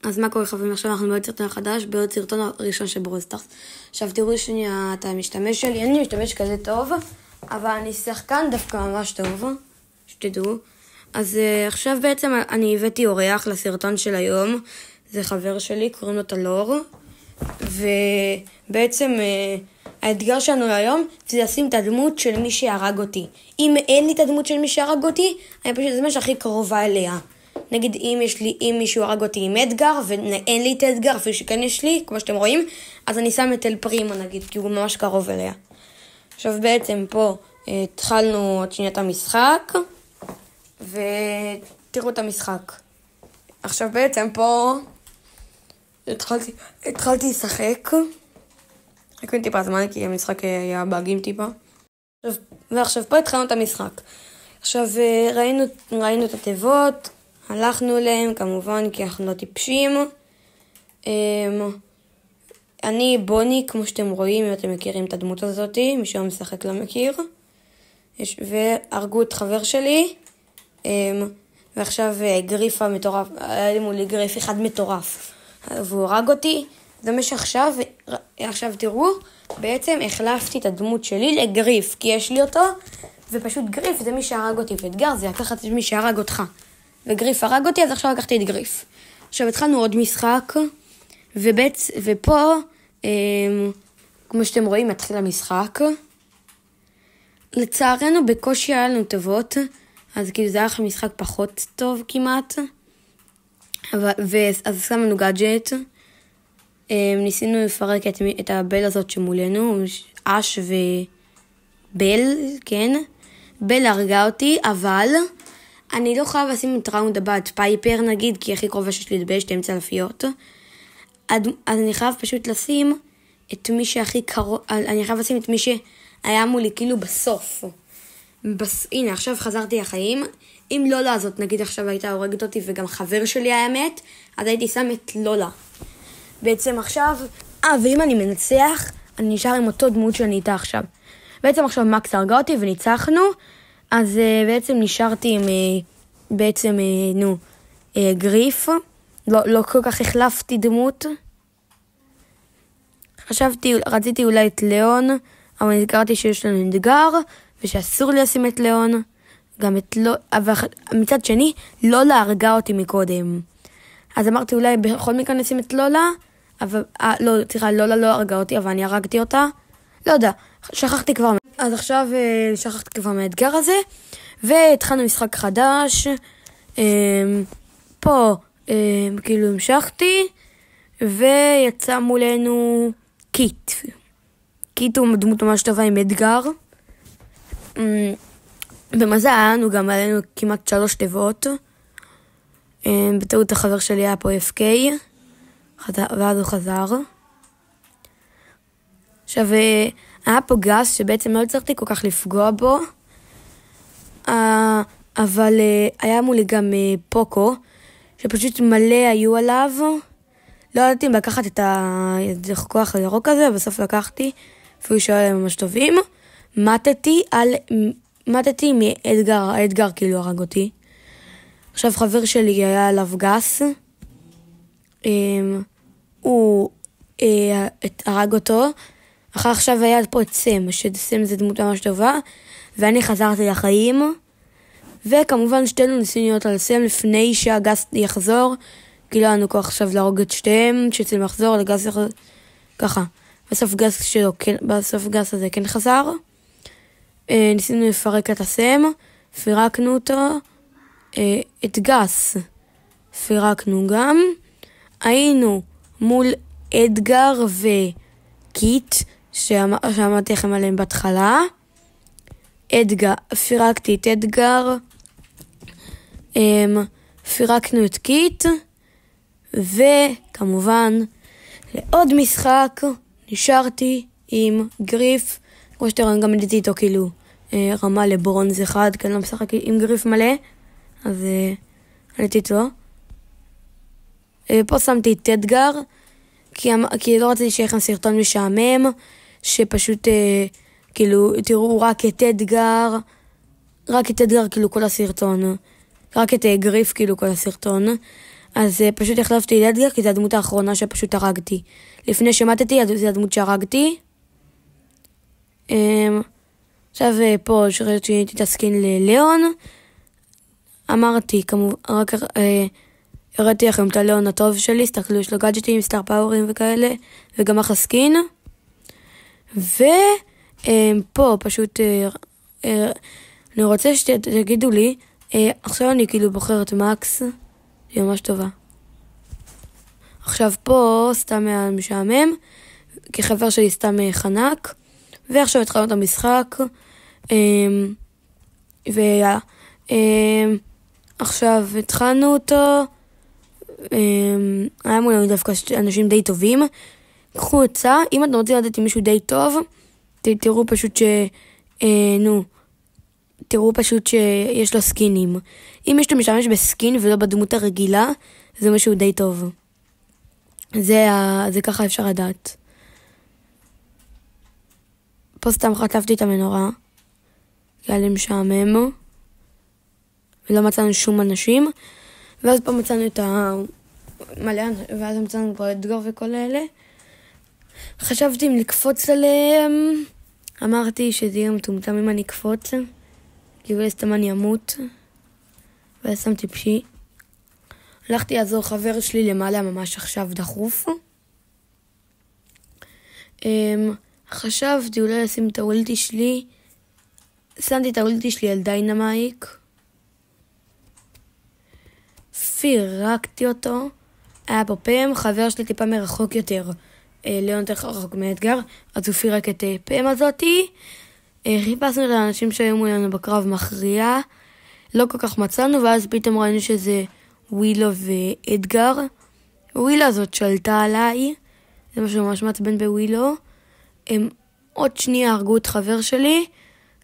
אז מה קורה חברים? עכשיו אנחנו בעוד סרטון חדש, בעוד סרטון הראשון של ברול סטארס. עכשיו תראו שנייה את המשתמש שלי, אני משתמש כזה טוב, אבל אני שחקן דווקא ממש טוב, שתדעו. אז עכשיו בעצם אני הבאתי אורח לסרטון של היום, זה חבר שלי, קוראים לו טלור, ובעצם האתגר שלנו היום זה לשים את הדמות של מי שהרג אותי. אם אין לי את הדמות של מי שהרג אותי, אני פשוט זה מה שהכי קרובה אליה. נגיד אם מישהו הרג אותי עם אדגר ואין לי את אדגר, אפילו שכן יש לי, כמו שאתם רואים, אז אני שם את אל פרימו נגיד, כי הוא ממש קרוב אליה. עכשיו בעצם פה התחלנו עוד שנייה את המשחק, ותראו את המשחק. עכשיו בעצם פה התחלתי לשחק, חיכיתי טיפה זמן כי המשחק היה באגים טיפה, ועכשיו פה התחלנו את המשחק. עכשיו ראינו את התיבות, הלכנו אליהם כמובן כי אנחנו לא טיפשים. אני בוני, כמו שאתם רואים, אם אתם מכירים את הדמות הזאת, מי שלא משחק לא מכיר. והרגו את חבר שלי, ועכשיו גריף המטורף, היה לי מולי גריף אחד מטורף, והוא הרג אותי. זה מה שעכשיו, עכשיו תראו, בעצם החלפתי את הדמות שלי לגריף, כי יש לי אותו, ופשוט גריף זה מי שהרג אותי, ואתגר זה לקחת את מי שהרג אותך. וגריף הרג אותי, אז עכשיו לקחתי את גריף. עכשיו התחלנו עוד משחק, ופה, כמו שאתם רואים, מתחיל המשחק. לצערנו בקושי היה לנו טובות, אז כאילו זה היה משחק פחות טוב כמעט. אז שמנו גאדג'ט, ניסינו לפרק את הבל הזאת שמולנו, אש ובל, כן? בל הרגה אותי, אבל אני לא חייב לשים את ראונד הבא, את פייפר נגיד, כי הכי קרובה שיש לי לדבר, שתי אמצע אז אני חייב פשוט לשים את מי שהכי קרוב, אני חייב לשים את מי שהיה מולי כאילו בסוף. הנה, עכשיו חזרתי לחיים. אם לולה הזאת, נגיד עכשיו הייתה הורגת אותי וגם חבר שלי היה מת, אז הייתי שם את לולה. בעצם עכשיו, ואם אני מנצח, אני נשאר עם אותו דמות שאני איתה עכשיו. בעצם עכשיו מקס הרגה אותי וניצחנו, אז בעצם נשארתי עם גריף. לא כל כך החלפתי דמות. רציתי אולי את ליאון, אבל נזכרתי שיש לנו אתגר, ושאסור לי לשים את ליאון. גם את אבל מצד שני, לולה הרגה אותי מקודם. אז אמרתי אולי בכל מקרה נשים את לולה, אבל לולה לא הרגה אותי, אבל אני הרגתי אותה. לא יודע, שכחתי כבר. אז עכשיו שכחתי כבר מהאתגר הזה, והתחלנו משחק חדש. פה כאילו המשכתי, ויצא מולנו קיט. קיט הוא דמות ממש טובה עם אתגר. במזל היה לנו כמעט 3 תיבות. בטעות החבר שלי היה פה FK, ואז הוא חזר. עכשיו היה פה גס שבעצם לא הצלחתי כל כך לפגוע בו, אבל היה מולי גם פוקו שפשוט מלא היו עליו. לא ידעתי אם לקחת את הכוח הירוק הזה, בסוף לקחתי, אפילו שהיו ממש טובים. מתתי מאתגר, האתגר כאילו הרג אותי. עכשיו חבר שלי היה עליו גס, הוא הרג אותו. אחר עכשיו היה פה את סם, שסם זה דמות ממש טובה, ואני חזרתי לחיים, וכמובן שתינו ניסינו להיות על סם לפני שהגס יחזור, כי לא היה לנו כוח עכשיו להרוג את שתיהם, שסם יחזור, לגס יחזור, ככה. בסוף גס הזה כן חזר. ניסינו לפרק את הסם, פירקנו אותו, את גס פירקנו גם, היינו מול אדגר וקיט, שאמרתי לכם עליהם בהתחלה. פירקתי את אדגר, פירקנו את קיט, וכמובן לעוד משחק נשארתי עם גריף, כמו שאתם רואים גם עליתי איתו כאילו רמה לברונז 1, כי אני לא משחק עם גריף מלא, אז עליתי איתו. פה שמתי את אדגר, כי לא רציתי שיהיה לכם סרטון משעמם, שפשוט כאילו תראו רק את אדגר כאילו כל הסרטון, רק את גריף כאילו כל הסרטון. אז פשוט החלפתי לאדגר, כי זו הדמות האחרונה שפשוט הרגתי. לפני שמתתי, זו הדמות שהרגתי. עכשיו פה שראיתי את הסקין לליאון. אמרתי, כמובן, רק הראיתי לכם את הליאון הטוב שלי, הסתכלו, יש לו גאדג'טים, סטאר פאורים וכאלה, וגם אחלה סקין. ופה פשוט, אני רוצה שתגידו לי, עכשיו אני כאילו בוחרת מקס, היא ממש טובה. עכשיו פה סתם משעמם, כי חבר שלי סתם חנק, ועכשיו התחלנו את המשחק, עכשיו התחלנו אותו, היה מולנו דווקא אנשים די טובים. קחו עצה, אם אתם רוצים לדעת עם מישהו די טוב, תראו פשוט שיש לו סקינים. אם יש לו משתמש בסקין ולא בדמות הרגילה, זה משהו די טוב. זה ככה אפשר לדעת. פה סתם חטפתי את המנורה, כי היה לי משעמם, ולא מצאנו שום אנשים, ואז פה מצאנו את מלא, ואז מצאנו פה אדגר וכל אלה. חשבתי אם לקפוץ עליהם, אמרתי שזה יהיה מטומטם אם אני אקפוץ, כי אולי סתם אני אמות, ואז שמתי פשי. הלכתי לעזור חבר שלי למעלה ממש עכשיו דחוף. חשבתי אולי לשים את האולטי שלי, שמתי את האולטי שלי על דיינמייק, פירקתי אותו, היה פה פם, חבר שלי טיפה מרחוק יותר, ליאון יותר רחוק מאתגר, אז הוא פירק את פם הזאתי. חיפשנו את האנשים שהיו מולנו בקרב מכריע, לא כל כך מצאנו, ואז פתאום ראינו שזה ווילו ואתגר. ווילו הזאת שלטה עליי, זה משהו ממש מעצבן בווילו. הם עוד שנייה הרגו את חבר שלי,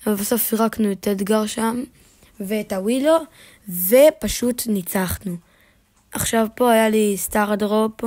ובסוף פירקנו את אתגר שם ואת הווילו, ופשוט ניצחנו. עכשיו פה היה לי סטאר דרופ,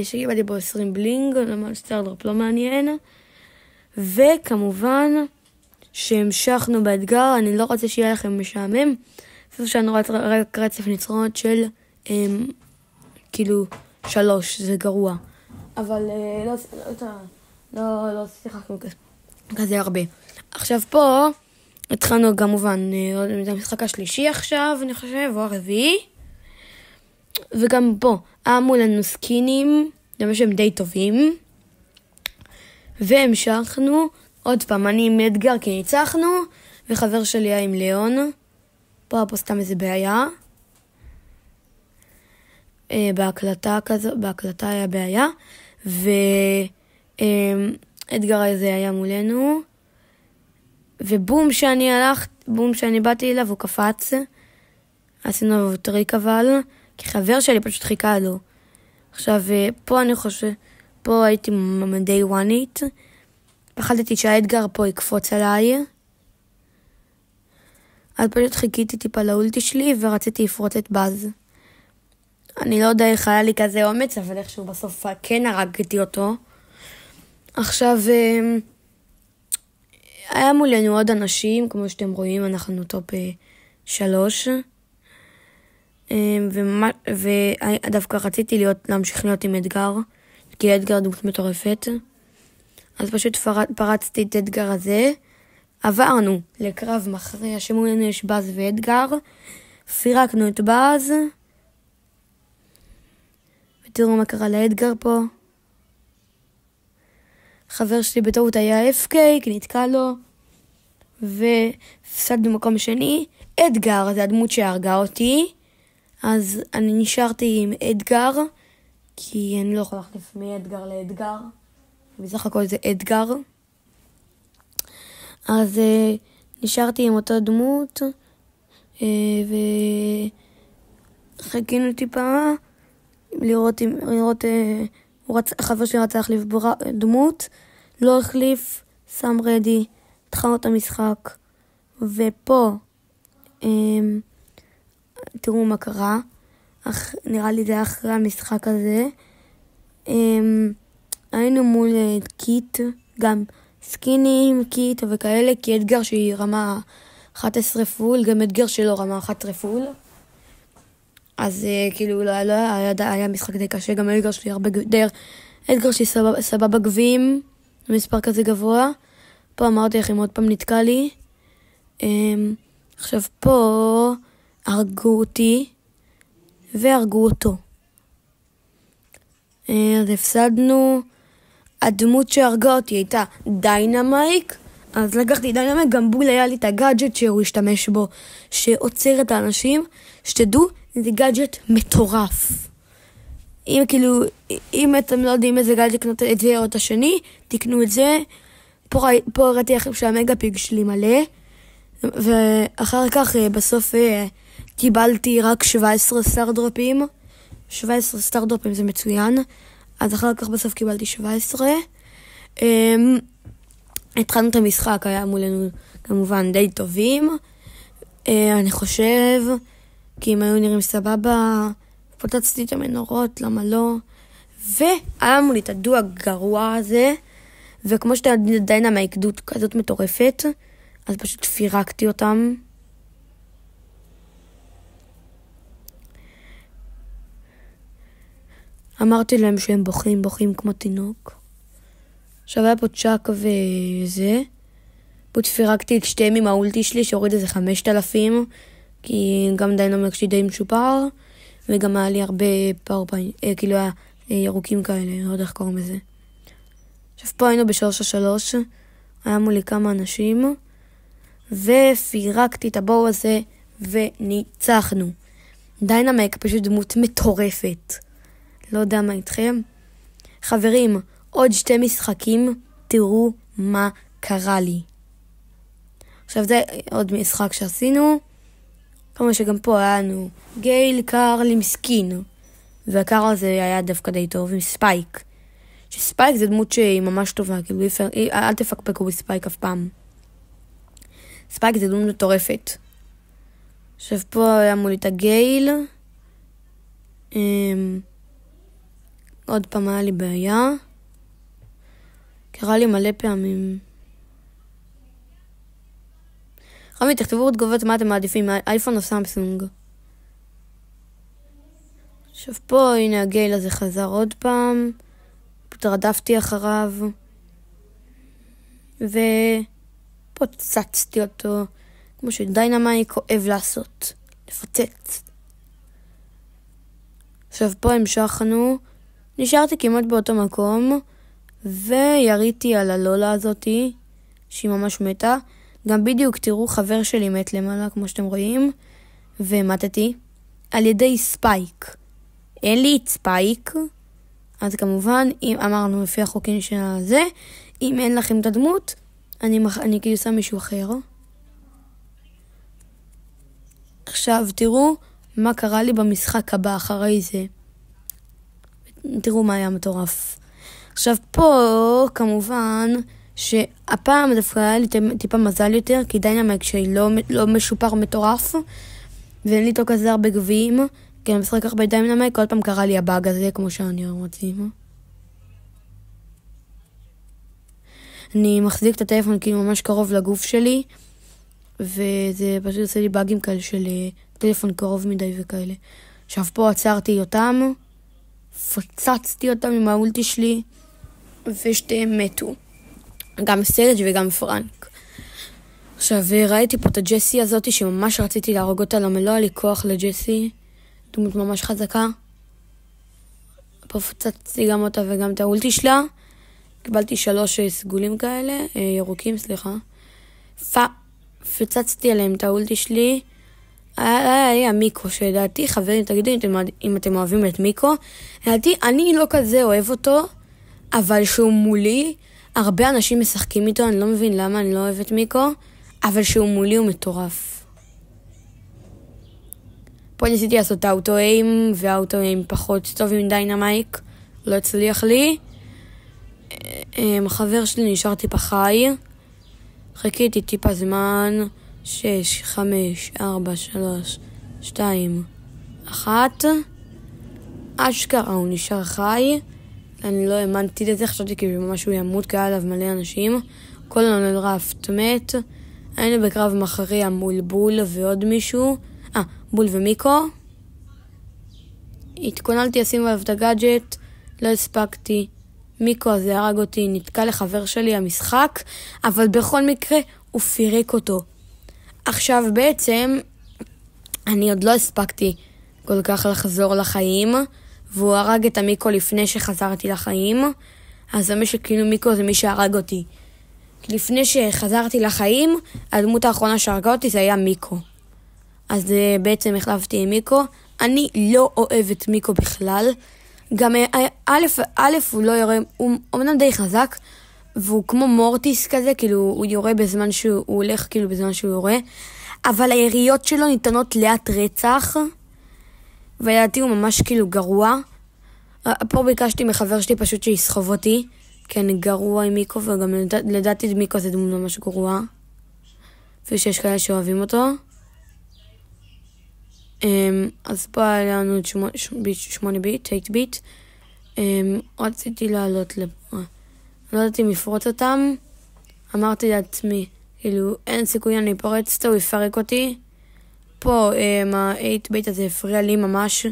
שקיבלתי בו 20 בלינג, למה סטאר דרופ לא מעניין. וכמובן שהמשכנו באתגר, אני לא רוצה שיהיה לכם משעמם, בסוף שאני רואה רק רצף ניצחונות של כאילו 3, זה גרוע. אבל לא שיחקנו כזה הרבה. עכשיו פה התחלנו כמובן את המשחק השלישי עכשיו, אני חושב, או הרביעי. וגם פה היה מולנו סקינים, זה מה שהם די טובים. והמשכנו, עוד פעם, אני עם אתגר כי ניצחנו, וחבר שלי היה עם ליאון. פה סתם איזה בעיה. בהקלטה היה בעיה, ואתגר הזה היה מולנו. ובום שאני באתי אליו, הוא קפץ. עשינו עליו טריק אבל, כי חבר שלי פשוט חיכה לו. עכשיו, פה אני חושב, פה הייתי די וואנית. פחדתי שהאתגר פה יקפוץ עליי. אז פשוט חיכיתי טיפה לאולטי שלי, ורציתי לפרוץ את באז. אני לא יודע איך היה לי כזה אומץ, אבל איכשהו בסוף כן הרגתי אותו. עכשיו, היה מולנו עוד אנשים, כמו שאתם רואים, אנחנו טופ 3. ודווקא רציתי להמשיך להיות עם אתגר, כי אתגר דמות מטורפת. אז פשוט פרצתי את אתגר הזה. עברנו לקרב מכריע שמולנו יש באז ואתגר. פירקנו את באז. ותראו מה קרה לאתגר פה. חבר שלי בטעות היה FK, כי נתקע לו. ופסד במקום שני. אתגר זה הדמות שהרגה אותי. אז אני נשארתי עם אתגר, כי אני לא יכולה להחליף מאתגר לאתגר. בסך הכל זה אתגר. אז נשארתי עם אותו דמות, וחיכינו טיפה לראות החבר שלי רצה להחליף דמות, לא החליף, שם רדי, התחלנו את המשחק, ופה תראו מה קרה, נראה לי זה אחרי המשחק הזה, היינו מול קיט, גם סקינים, קיט וכאלה, כי אתגר שהיא רמה 11 פול, גם אתגר שלו רמה 11 פול. אז כאילו היה משחק די קשה, גם האתגר שלי סבבה גביעים, מספר כזה גבוה. פה אמרתי לכם עוד פעם נתקע לי. עכשיו פה הרגו אותי והרגו אותו. אז הפסדנו. הדמות שהרגה אותי הייתה דיינמייק, אז לקחתי דיינמייק, גם בול היה לי את הגאדג'ט שהוא השתמש בו, שעוצר את האנשים. שתדעו, זה גאדג'ט מטורף. אם אתם לא יודעים איזה גאדג'ט נותן את זה או את השני, תקנו את זה. פה הראיתי לכם שהמגה פיג שלי מלא, ואחר כך בסוף קיבלתי רק 17 סטאר דרופים. 17 סטאר דרופים זה מצוין. אז אחר כך בסוף קיבלתי 17. התחלנו את המשחק, היה מולנו כמובן די טובים. אני חושב, כי אם היו נראים סבבה, פוצצתי את המנורות, למה לא? והיה מולי את הדו הגרוע הזה, וכמו שאתה עדיין מההקדות כזאת מטורפת, אז פשוט פירקתי אותם. אמרתי להם שהם בוכים כמו תינוק. עכשיו היה פה צ'אק וזה. פשוט פירקתי את שתיהם עם האולטי שלי, שהוריד איזה 5,000, כי גם דיינמייק שלי די משופר, וגם היה לי הרבה פאורפיין, כאילו היה ירוקים כאלה, לא יודע איך קוראים לזה. עכשיו פה היינו ב3-3, היה מולי כמה אנשים, ופירקתי את הבואו הזה, וניצחנו. דיינמייק פשוט דמות מטורפת. לא יודע מה איתכם. חברים, עוד 2 משחקים, תראו מה קרה לי. עכשיו זה עוד משחק שעשינו. כמו שגם פה היה לנו גייל, קארל עם סקין. והקארל הזה היה דווקא די טוב עם ספייק. שספייק זה דמות שהיא ממש טובה, כאילו אל תפקפקו בספייק אף פעם. ספייק זה דמות מטורפת. עכשיו פה היה מולי את הגייל. עוד פעם היה לי בעיה. קרה לי מלא פעמים. חמי, תכתבו בתגובות מה אתם מעדיפים, אייפון או סמסונג. עכשיו פה, הנה הגייל הזה חזר עוד פעם. רדפתי אחריו. ופוצצתי אותו. כמו שדיינמייק אוהב לעשות. לפוצץ. עכשיו פה המשכנו. נשארתי כמעט באותו מקום. ויריתי על הלולה הזאתי. שהיא ממש מתה. גם בדיוק תראו חבר שלי מת למעלה כמו שאתם רואים. ומתתי. על ידי ספייק. אין לי את ספייק. אז כמובן, אם אמרנו לפי החוקים של זה, אם אין לכם את הדמות, אני כאילו שם מישהו אחר. עכשיו תראו מה קרה לי במשחק הבא אחרי זה. תראו מה היה מטורף. עכשיו פה כמובן שהפעם דווקא היה לי טיפה מזל יותר, כי דיינמייק שלי לא משופר מטורף, ואין לי אותו כזה הרבה גביעים, כי אני משחק הרבה דיינמייק, כל פעם קרה לי הבאג הזה, כמו שאני רוצים. אני מחזיק את הטלפון כאילו ממש קרוב לגוף שלי, וזה פשוט עושה לי באגים כאלה של טלפון קרוב מדי וכאלה. עכשיו פה עצרתי אותם, פצצתי אותם עם האולטי שלי, ושתיהם מתו. גם סרג' וגם פרנק. עכשיו ראיתי פה את הג'סי הזאת שממש רציתי להרוג אותה, למה לא היה לי כוח לג'סי. דמות ממש חזקה. פה פצצתי גם אותה וגם את האולטי שלה. קיבלתי 3 סגולים כאלה, ירוקים, סליחה. פצצתי עליהם את האולטי שלי. היה לי המיקו שלדעתי, חברים, תגידו אם אתם אוהבים את מיקו. לדעתי, אני לא כזה אוהב אותו, אבל שהוא מולי, הרבה אנשים משחקים איתו, אני לא מבין למה אני לא אוהב את מיקו, אבל שהוא מולי הוא מטורף. פה ניסיתי לעשות את האוטו-איים, והאוטו-איים פחות טוב עם דיינמייק, לא הצליח לי. החבר שלי נשאר טיפה חי, חיכיתי טיפה זמן, 6, 5, 4, 3, 2, 1, אשכרה הוא נשאר חי, אני לא האמנתי לזה, חשבתי כאילו משהו ימות, כי היה עליו מלא אנשים, כל הנדרפט מת, היינו בקרב מכריע מול בול ועוד מישהו, בול ומיקו, התכוננתי לשים עליו את הגאדג'ט, לא הספקתי. מיקו הזה הרג אותי, נתקע לחבר שלי המשחק, אבל בכל מקרה הוא פירק אותו. עכשיו בעצם אני עוד לא הספקתי כל כך לחזור לחיים, והוא הרג את המיקו לפני שחזרתי לחיים, אז זה שכאילו מיקו זה מי שהרג אותי. לפני שחזרתי לחיים, הדמות האחרונה שהרגה אותי זה היה מיקו. אז בעצם החלפתי עם מיקו. אני לא אוהב את מיקו בכלל. גם א' הוא לא יורה, הוא אמנם די חזק, והוא כמו מורטיס כזה, כאילו הוא יורה בזמן שהוא הולך, כאילו בזמן שהוא יורה, אבל היריות שלו ניתנות לאט רצח, ולדעתי הוא ממש כאילו גרוע. פה ביקשתי מחבר שלי פשוט שיסחוב אותי, כי אני גרוע עם מיקו, וגם לדעתי מיקו זה דמות ממש גרוע, אפילו שיש כאלה שאוהבים אותו. אז פה היה לנו את 8 ביט, 8 ביט. רציתי לעלות לפה. לא ידעתי מפרוץ אותם. אמרתי לעצמי, כאילו, אין סיכוי אני פורץ אותו, הוא יפרק אותי. פה ה-8 ביט הזה הפריע לי ממש,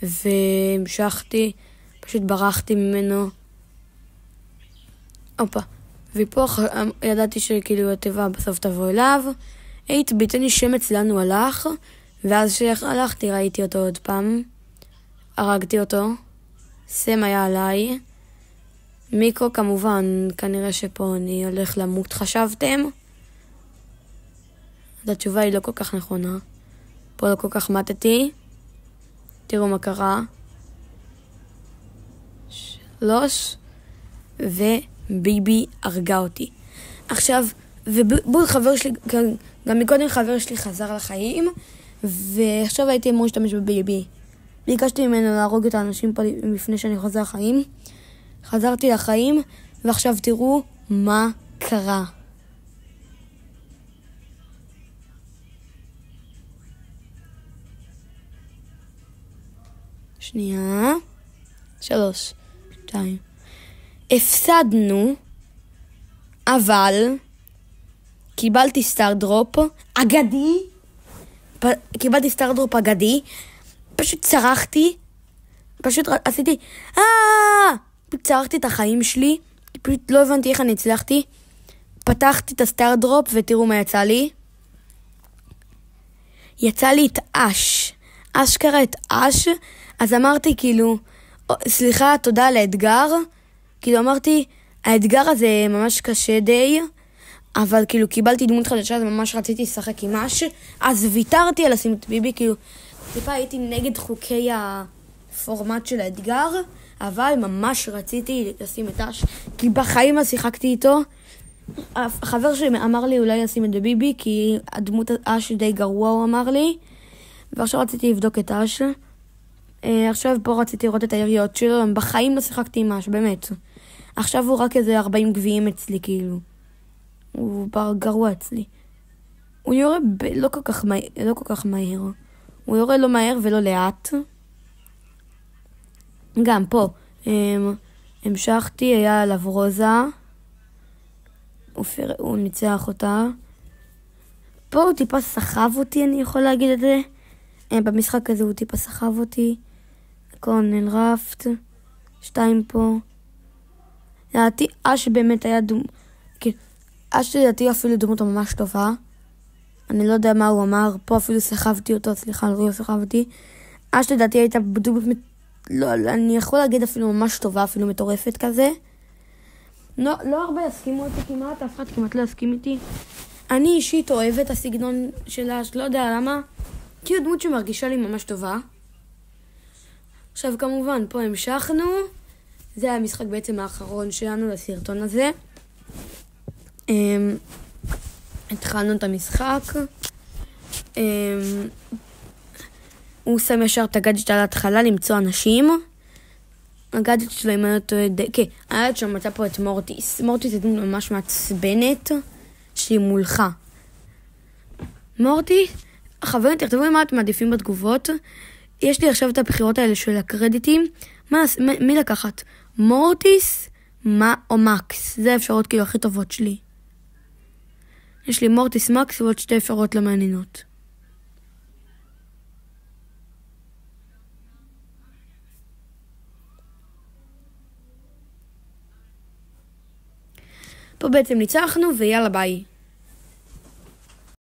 והמשכתי, פשוט ברחתי ממנו. אופה. ופה ידעתי שכאילו הטבע בסוף תבוא אליו. 8 ביט, אני שמץ לנו הלך, ואז שהלכתי ראיתי אותו עוד פעם. הרגתי אותו. סם היה עליי. מיקו כמובן, כנראה שפה אני הולך למות חשבתם. אז התשובה היא לא כל כך נכונה. פה לא כל כך מתתי. תראו מה קרה. 3. וביבי הרגה אותי. עכשיו, ובול חבר שלי, גם מקודם חבר שלי חזר לחיים, ועכשיו הייתי אמור להשתמש בביבי. ביקשתי ממנו להרוג את האנשים פה לפני שאני חוזר לחיים. חזרתי לחיים, ועכשיו תראו מה קרה. שנייה. 3, 2. הפסדנו, אבל קיבלתי סטאר דרופ אגדי. קיבלתי סטאר דרופ אגדי. פשוט צרחתי. פשוט עשיתי צרחתי את החיים שלי. פשוט לא הבנתי איך אני הצלחתי. פתחתי את הסטאר דרופ ותראו מה יצא לי. יצא לי את אש. אשכרה את אש. אז אמרתי כאילו, סליחה, תודה על האתגר. כאילו אמרתי, האתגר הזה ממש קשה די, אבל כאילו קיבלתי דמות חדשה, אז ממש רציתי לשחק עם אש, אז ויתרתי על לשים את ביבי, כאילו טיפה הייתי נגד חוקי הפורמט של האתגר, אבל ממש רציתי לשים את אש, כי בחיים אז שיחקתי איתו. החבר שלי אמר לי אולי לשים את ביבי, כי הדמות אש די גרוע הוא אמר לי, ועכשיו רציתי לבדוק את אש. עכשיו פה רציתי לראות את היריות שלו, בחיים לא שיחקתי עם אש, באמת. עכשיו הוא רק איזה 40 גביעים אצלי, כאילו. הוא גרוע אצלי. הוא יורה לא כל כך מהר. הוא יורה לא מהר ולא לאט. גם פה. המשכתי, היה עליו רוזה. הוא ניצח אותה. פה הוא טיפה סחב אותי, אני יכול להגיד את זה. במשחק הזה הוא טיפה סחב אותי. קונל רפט. 2 פה. לדעתי אש באמת היה אש לדעתי אפילו דמות ממש טובה. אני לא יודע מה הוא אמר. פה אפילו סחבתי אותו, סליחה, לא סחבתי. אש לדעתי הייתה דמות, לא, אני יכול להגיד אפילו ממש טובה, אפילו מטורפת כזה. לא הרבה יסכימו אותי כמעט, אף אחד כמעט לא יסכים איתי. אני אישית אוהבת הסגנון של אש, לא יודע למה. כי הוא דמות שמרגישה לי ממש טובה. עכשיו כמובן, פה המשכנו. זה היה המשחק בעצם האחרון שלנו לסרטון הזה. התחלנו את המשחק. הוא שם ישר את הגאדג'ט על ההתחלה למצוא אנשים. הגאדג'ט שלו עם אותו... כן, היה שם מצא פה את מורטיס. מורטיס זה דמות ממש מעצבנת שהיא מולך. מורטיס, חברים, תכתבו מה אתם מעדיפים בתגובות. יש לי עכשיו את הבחירות האלה של הקרדיטים. מי לקחת? מורטיס או מקס? זה האפשרות כאילו הכי טובות שלי. יש לי מורטיס, מקס ועוד 2 אפשרות לא מעניינות. פה בעצם ניצחנו, ויאללה ביי.